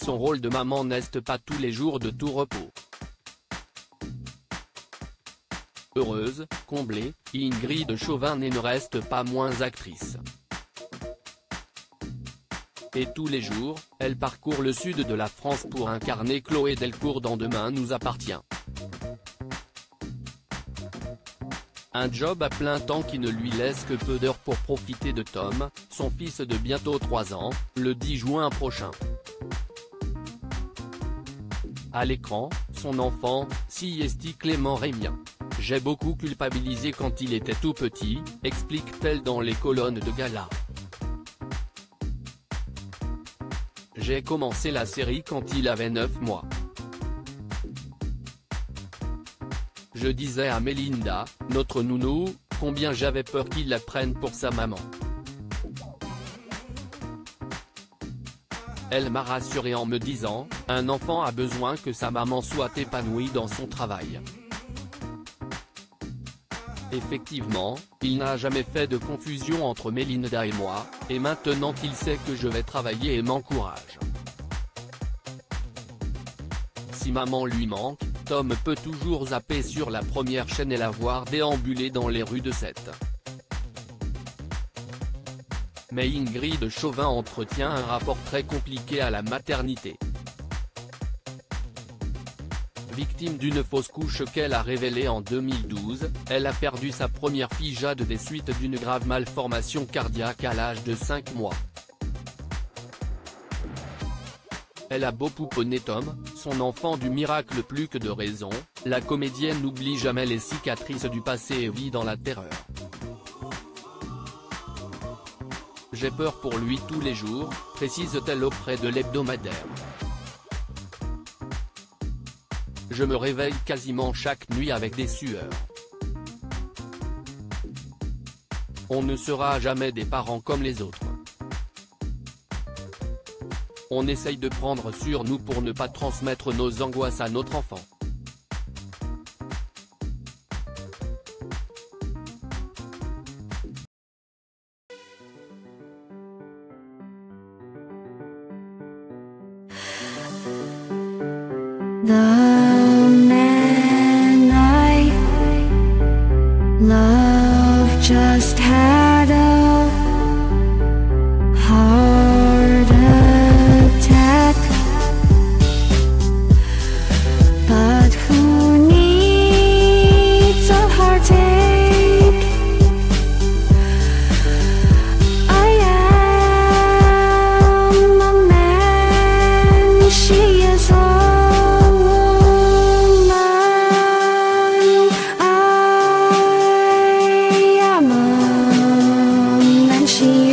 son rôle de maman n'est pas tous les jours de tout repos. Heureuse, comblée, Ingrid Chauvin ne reste pas moins actrice. Et tous les jours, elle parcourt le sud de la France pour incarner Chloé Delcourt dans Demain nous appartient. Un job à plein temps qui ne lui laisse que peu d'heures pour profiter de Tom, son fils de bientôt 3 ans, le 10 juin prochain. À l'écran, son enfant, Siesti Clément Rémien. J'ai beaucoup culpabilisé quand il était tout petit, explique-t-elle dans les colonnes de Gala. J'ai commencé la série quand il avait 9 mois. Je disais à Mélinda, notre nounou, combien j'avais peur qu'il la prenne pour sa maman. Elle m'a rassuré en me disant, un enfant a besoin que sa maman soit épanouie dans son travail. Effectivement, il n'a jamais fait de confusion entre Mélinda et moi, et maintenant qu'il sait que je vais travailler et m'encourage. Si maman lui manque, Tom peut toujours zapper sur la première chaîne et la voir déambuler dans les rues de Sète. Mais Ingrid Chauvin entretient un rapport très compliqué à la maternité. Victime d'une fausse couche qu'elle a révélée en 2012, elle a perdu sa première fille Jade des suites d'une grave malformation cardiaque à l'âge de 5 mois. Elle a beau pouponner Tom, son enfant du miracle plus que de raison, la comédienne n'oublie jamais les cicatrices du passé et vit dans la terreur. J'ai peur pour lui tous les jours, précise-t-elle auprès de l'hebdomadaire. Je me réveille quasiment chaque nuit avec des sueurs. On ne sera jamais des parents comme les autres. On essaye de prendre sur nous pour ne pas transmettre nos angoisses à notre enfant. The man I love just had a heart attack, but who needs a heartache? I am a man, she is a she